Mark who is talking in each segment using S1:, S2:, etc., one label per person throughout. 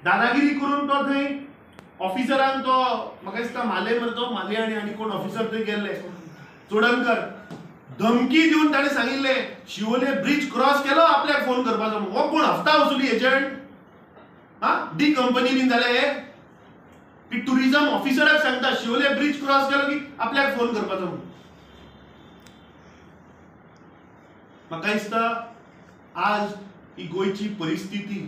S1: दादागिरी करून तो थंय ऑफिसरान तो म्हाका दिसता माले मरे माले आनी कोण ऑफिसर थंय गेल्ले चोडणकर धमकी दिवन ताणें सांगिल्ले शिवोले ब्रिज क्रॉस केलो आपल्याक फोन करपाचो हो कोण हफ्ता वसुली एजंट हा डी कंपनी बीन जाले की टुरिझम ऑफिसराक सांगता शिवोले ब्रिज क्रॉस केलो की आपल्याक फोन करपाचो म्हणून म्हाका दिसता आज ही गोंयची परिस्थिती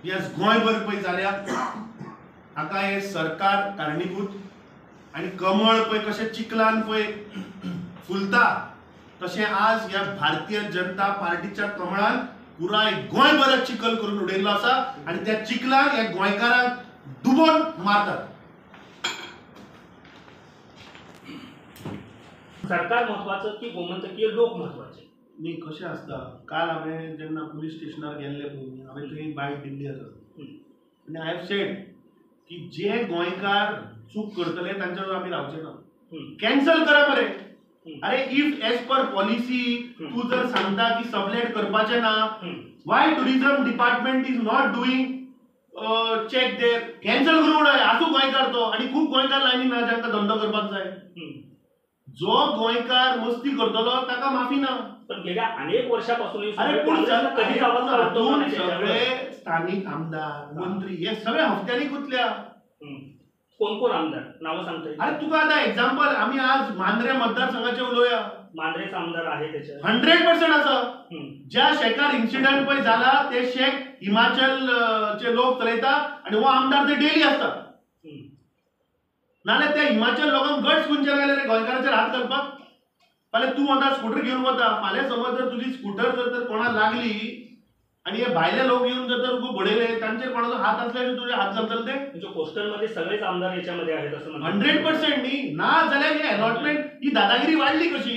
S1: ही आज गोंयभर पळय जाल्या हाका हे सरकार कारणीभूत आणि कमळ पळय कशें चिखलान पळय फुलता तशें आज ह्या भारतीय जनता पार्टीच्या कमळान पुराय गोंयभर चिखल करून उडयल्लो आसा आणि त्या चिखलान ह्या गोंयकारांक डुबोवन मारतात.
S2: सरकार महत्वाचं की गोमंतकीय लोक महत्वाचे
S1: न्ही कशें आसता काल हांवें जेन्ना पुलीस स्टेशनार गेल्ले पळय हांवें थंय बायट दिल्ली आसा आनी आय हॅव सेड की जे गोंयकार चूक करतले तांच्यावर आमी रावचे ना कॅन्सल करा मरे. अरे इफ एज पर पॉलिसी तू जर सांगता की सबलेट करपाचें ना why tourism department is not doing check there cancel करूंक जाय आसूं गोंयकार तो आनी खूब गोंयकार लायनी ना जांकां धंदो करपाक जाय. जो गोंयकार मस्ती करतलो ताका माफी ना.
S2: पण गेल्या अनेक वर्षापासून
S1: सगळे स्थानिक आमदार मंत्री हे सगळे हफ्त्यांनी गुंतल्या.
S2: कोण कोण आमदार नाव सांगता येईल?
S1: अरे तुका आता एक्झाम्पल आम्ही आज मांद्रे मतदारसंघाचे उलोवया.
S2: मांद्रेचे आमदार आहे त्याच्यात
S1: 100% आसा. ज्या शेकार इन्सिडेंट पळय जाला ते शेक हिमाचल चे लोक चलयता आणि हो आमदार ते डेली असता. नाल्यार त्या हिमाचल लोकांक गट्स खंयचे गेले रे गोंयकाराचेर हात घालपाक. फाल्यां तूं आतां स्कूटर घेवन वता फाल्यां समज जर तुजी स्कूटर जर कोणा लागली आणि हे भायले लोक येऊन जर बडयले तांचेर कोणाचो हात असल्यार तुझे हात घालतले ते
S2: म्हणजे पोस्टल मध्ये सगळेच आमदार याच्यामध्ये आहेत असं
S1: 100% न्ही ना जाल्यार ही अलॉटमेंट ही दादागिरी वाढली कशी.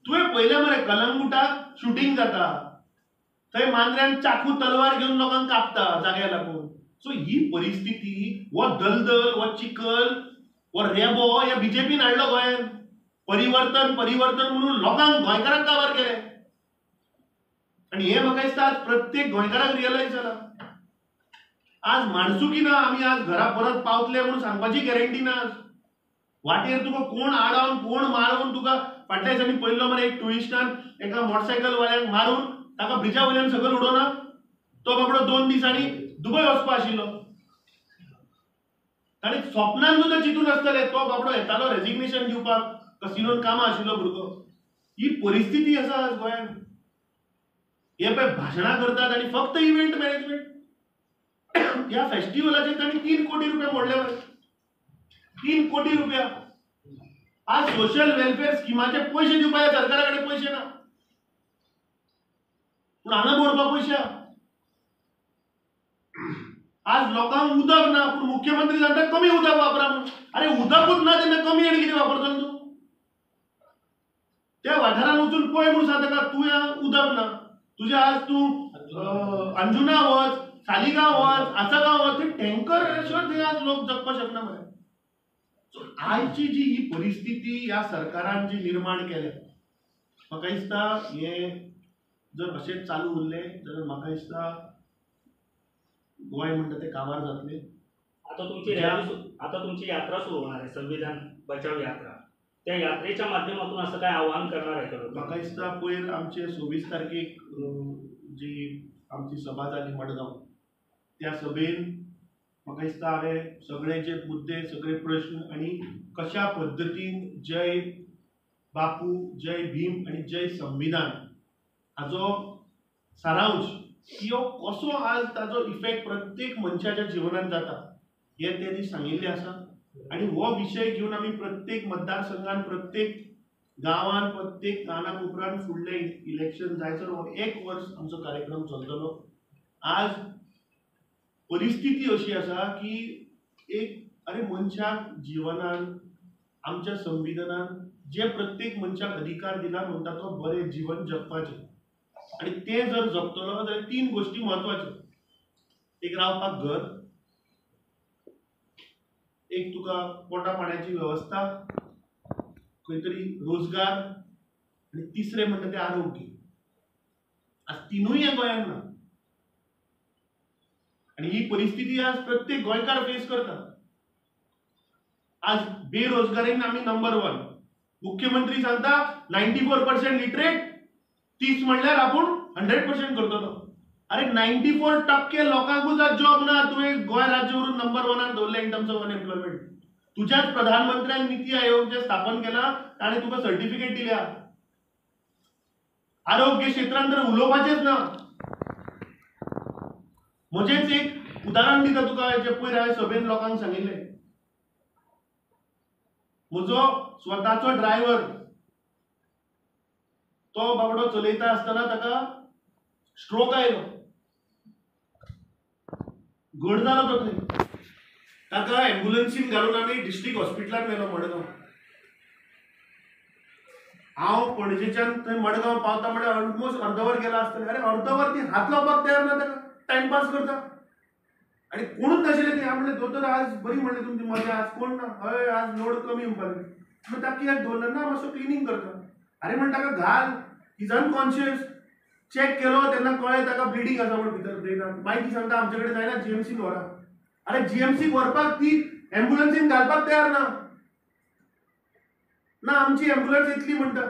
S1: तुवें पळयलें मरे कलंगुटाक शूटिंग जाता थंय मांद्र्यान चाकू तलवार घेवन लोकांक कापता जाग्याक लागून. सो ही परिस्थिती हो दलदल हो चिखल हो रेबो ह्या बीजेपीन हाडलो गोंयांत. परिवर्तन परिवर्तन म्हणून लोकांक गोंयकारांक काबार केले आणि हे म्हाका दिसता आज प्रत्येक गोंयकाराक रियलायज जाला. आज माणसुकी ना आमी आज घरा परत पावतले म्हणून सांगपाची गॅरंटी ना. वाटेर तुका कोण आडावन कोण मारून तुका फाटल्या दिसांनी पळयल्लो मरे एक टुरिस्टान एका मोटरसायकल वाल्याक मारून ताका ब्रिजा वयल्यान सकयल उडोवना. तो बाबडो 2 दिसांनी दुबय वचपा आशिल्लो. ताणें स्वप्नान सुद्दां चिंतून आसतले तो बाबडो येतालो रेजिग्नेशन दिवपाक कसिनोन कामां आशिल्लो भुरगो. ही परिस्थिती आसा आज गोंयांत. हे पळय भाशणां करतात आणि फक्त इव्हेंट मॅनेजमेंट ह्या फेस्टिवलाचेर तांणी 3 कोटी रुपया मोडले मरे. 3 कोटी रुपया. आज सोशल वेलफेअर स्किमाचे पैसे दिवपाक सरकारा कडेन पैसे ना पूण हांगा मोडपाक पैसे आहा. आज लोकांक उदक ना पूण मुख्यमंत्री सांगता कमी उदक वापरा म्हणून. अरे उदकूच ना तेन्ना कमी आनी कितें वापरतलो तूं. त्या वाठारान वचून पळय म्हणून सांगता तुवें उदक ना. तुझे आज तूं अंजुना वच सालिगांव वच आसागांव वच ते टँकर शिवाय थंय आज लोक जगपाक शकना मरे. आजची जी ही परिस्थिती ह्या सरकारान जी निर्माण केल्या म्हाका दिसता हे जर अशेंच चालू उरले जाल्यार म्हाका दिसता गोंय म्हणटा ते काबार जातले.
S2: आता तुमची यात्रा सुरू होणार आहे संविधान बचाव यात्रा. त्या यात्रेच्या माध्यमातून असं काय आवाहन करणार आहे का?
S1: म्हाका दिसता पयर आमचे 26 तारखेक जी आमची सभा जाली मडगांव त्या सभेन म्हाका दिसता हांवें सगळे जे मुद्दे सगळे प्रश्न आणि कशा पद्दतीन जय बापू जय भीम आणि जय संविधान हाजो सारांश की हो कसो आज ताजो इफेक्ट प्रत्येक मनशाच्या जिवनात जाता हे ते दीस सांगिल्ले आसा. आणि हो विषय घेवन आमी प्रत्येक मतदारसंघान प्रत्येक गांवांत प्रत्येक कानाकोपऱ्यान फुडले इलेक्शन जायसर 1 वर्स आमचो कार्यक्रम चलतलो. आज परिस्थिती अशी आसा की एक अरे मनशाक जिवनान आमच्या संविधानान जे प्रत्येक मनशाक अधिकार दिला म्हणटा तो बरें जीवन जगपाचें आणि ते जर जगतलो जाल्यार 3 गोष्टी महत्वाच्यो. एक रावपाक घर, एक तुका पोटा पाण्याची व्यवस्था, खंय तरी रोजगार आणि तिसरे म्हणटा ते आरोग्य. आज 3ूय ह्या गोंयांत ना. आणि ही परिस्थिती आज प्रत्येक गोंयकार फेस करता. आज बेरोजगारीन आम्ही नंबर 1. मुख्यमंत्री सांगता 94% लिटरेट, 30 म्हणल्यार आपण 100% करतलो. अरे 94% लोकांकूच आज जॉब ना. तुवें गोंय राज्य व्हरून नंबर 1 दवरले in terms of unemployment. तुझ्याच प्रधानमंत्र्यान NITI Aayog जे स्थापन केला ताणें तुका सर्टिफिकेट दिल्या. आरोग्य क्षेत्रांत तर उलोवपाचेच ना. म्हजेच एक उदाहरण दिता तुका, जे पयर हांवें सभेन लोकांक सांगिल्लें. म्हजो स्वताचो ड्रायव्हर, तो बाबडो चलयता आसतना ताका स्ट्रोक आयलो. घट जालो तो थंय. ताका एम्ब्युलन्सीन घालून आमी डिस्ट्रिक्ट हॉस्पिटलांत व्हेलो मडगांव. हांव पणजेच्यान थंय मडगांव पावता म्हळ्यार ऑलमोस्ट अर्दवर गेला आसतलें. अरे अर्दवर ती हात लावपाक तयार ना ताका, टायमपास करता. आणि कोणूच नाशिल्लें थंय. हांव म्हणलें दोतोर आज बरी म्हणलें तुमची मजा, आज कोण ना. हय आज लोड कमी म्हणपाक लागली. म्हणलें ताका कित्याक दवरलं ना, मातसो क्लिनींग करता. अरे म्हण ताका घाल, इज अनकॉन्शियस. चेक केलो तेन्ना कळ्ळें ताका ब्लिडींग आसा म्हण भितर देयना. मागीर ती सांगता आमचे कडेन जायना, जीएमसीन व्हरा. अरे जीएमसीक व्हरपाक ती एम्ब्युलन्सीन घालपाक तयार ना. ना आमची एम्ब्युलन्स येतली म्हणटा.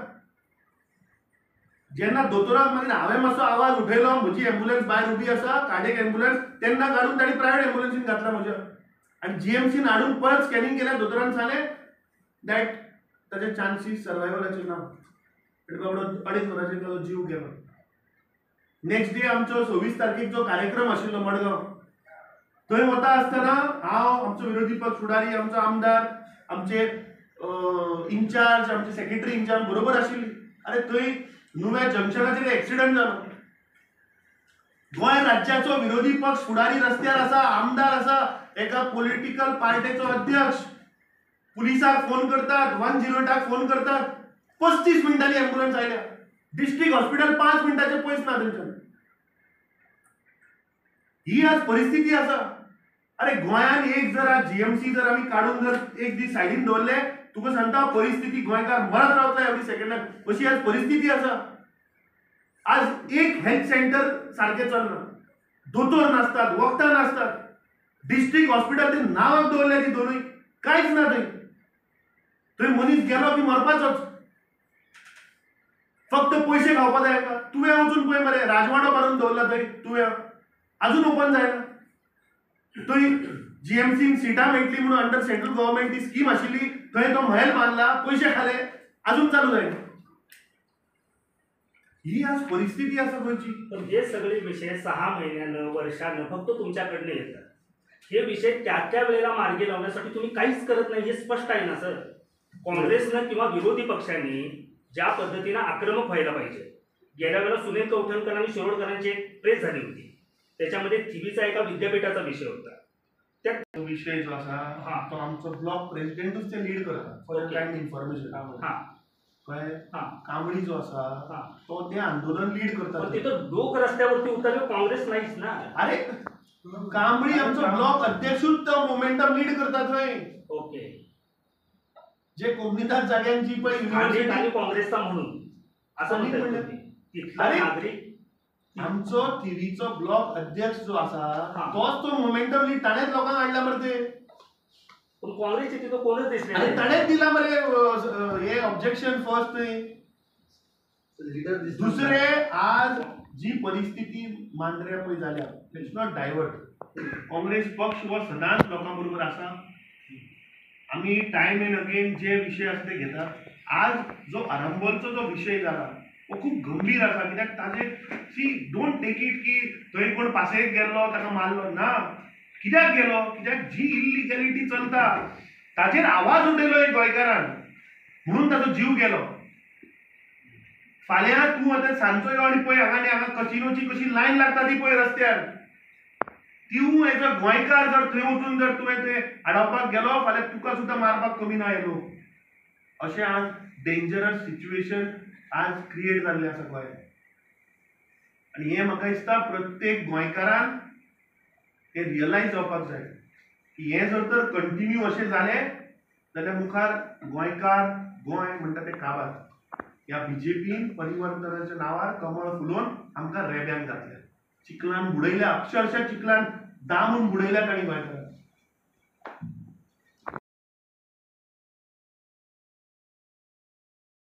S1: जेन्ना दोतोराक मागीर हांवें मातसो आवाज उठयलो, म्हजी एम्ब्युलन्स भायर उबी आसा, कार्डियक एम्ब्युलन्स, तेन्ना काडून ताणी प्रायवेट एम्ब्युलन्सीन घातला म्हज्या. आनी जीएमसीन हाडून परत स्कॅनिंग केल्या. दोतोरान सांगलें दॅट ताचे चान्सीस सर्वायवलाचे ना. बाबडो 2.5 वरांचेर ताजो जीव गेलो. नेक्स्ट डे आमचो 26 तारखेक जो कार्यक्रम आशिल्लो मडगांव, थंय वता आसतना हांव, आमचो विरोधी पक्ष फुडारी, आमचो आमदार, आमचे इन्चार्ज, आमचे सेक्रेटरी इन्चार्ज बरोबर आशिल्ली. अरे थंय नुव्या जंक्शनाचेर एक्सिडंट जालो. गोंय राज्याचो विरोधी पक्ष फुडारी रस्त्यार आसा, आमदार आसा, एका पॉलिटिकल पार्टीचो अध्यक्ष पुलिसाक फोन करतात, 108 फोन करतात. 35 मिनटांनी एम्ब्युलन्स आयल्या. डिस्ट्रिक्ट हॉस्पिटल 5 मिनटाचे पयस ना थंयच्यान. ही आज परिस्थिती आसा. अरे गोंयान एक जर आज जीएमसी जर आमी काडून जर एक दीस सायडीन दवरले, तुका सांगता परिस्थिती गोंयकार मरत रावतलो एवरी सेकंडान. अशी आज परिस्थिती आसा. आज एक हेल्थ सेंटर सारखे चलना. दोतोर नासतात, वखदां नासतात. डिस्ट्रिक्ट हॉस्पिटल ते नांवाक दवरल्या ती दोनूय, कांयच ना थंय. थंय मनीस गेलो की मरपाचोच. फक्त पयशे खावपा जाय का. तुवें वचून पळय मरे, राजवाडो बांदून दवरला थंय तुवें, अजून ओपन जायना. थंय जीएमसीन सिटां मेळटली म्हणून अंडर सेंट्रल गव्हर्नमेंट ती स्कीम आशिल्ली, थंय तो महल बांदला, पयशे खाले, अजून चालू जायना. ही आज परिस्थिती आसा गोंयची.
S2: पण हे सगळे विषय 6 महिन्यानं, वर्षानं फक्त तुमच्याकडनं येतात. हे विषय त्या वेळेला मार्गी लावण्यासाठी तुम्ही काहीच करत नाही, हे स्पष्ट आहे ना सर. काँग्रेसनं किंवा विरोधी पक्षांनी ज्या पद्धतीनं आक्रमक व्हायला पाहिजे. गेल्या वेळेला सुनील कौठणकर आणि शिरोडकरांची एक प्रेस झाली होती, त्याच्यामध्ये थिबीचा एका विद्यापीठाचा विषय होता.
S1: त्या विषय जो आसा तो आमचो ब्लॉक प्रेसिडेंटूच ते लीड करता फॉर कायंड इन्फॉर्मेशन. कळ्ळें. कांबळी जो आसा तो ते आंदोलन लीड करता.
S2: पण तिथं लोक रस्त्यावरती उतरले, काँग्रेस नाहीच ना.
S1: अरे कांबळी आमचो ब्लॉक अध्यक्षूच तो मोमेंटम लीड करता थंय.
S2: ओके.
S1: जे कोकणीतात जाग्यांची पळय युनिव्हर्सिटी
S2: आणि काँग्रेसचा म्हणून असं म्हणतात. तिथला नागरिक
S1: आमचो थिरीचो ब्लॉक अध्यक्ष जो आसा तोच तो मोमेंटम लीड ताणेच लोकांक हाडला मरे ते.
S2: पण काँग्रेसचे तिथं कोणच दिसले नाही.
S1: ताणेच दिला मरे हे ऑब्जेक्शन फर्स्ट थंय. दुसरे आज जी परिस्थिती मांद्र्या पळय जाल्या, इट्स नॉट डायवर्ट. काँग्रेस पक्ष हो सदांच लोकां बरोबर आसा. आम्ही टाइम एंड अगेन जे विषय आसा ते घेतात. आज जो आरंबोलचो जो विषय जाला तो खूप गंभीर आसा. कित्याक ताजे सी डोंट टेक इट की थंय कोण पासयेक गेल्लो ताका मारलो ना. कित्याक गेलो? कित्याक जी इल्लिगॅलिटी चलता ताचेर आवाज उठयलो एक गोंयकारान, म्हणून ताचो जीव गेलो. फाल्यां तूं आतां सांजचो यो आनी पळय हांगा कसिनोची कशी लायन लागता ती पळय रस्त्यार. तूं एज अ गोंयकार जर थंय वचून जर तुवें ते हाडपाक गेलो, फाल्यां तुका सुद्दां मारपाक कमी ना हे लोक. अशें आज डेंजरस सिच्युएशन आज क्रिएट जाल्लें आसा गोंयांत. आनी हें म्हाका दिसता प्रत्येक गोंयकारान हें रियलायज जावपाक जाय की हें जर तर कंटिन्यू अशें जालें जाल्यार मुखार गोंयकार, गोंय म्हणटा तें काबार. ह्या बीजेपीन परिवर्तनाच्या नांवार कमळ फुलोवन आमकां रेब्यांक घातल्या, चिखलान बुडयल्या, अक्षरशः चिखलान दा म्हणून बुडयल्यात आनी भायर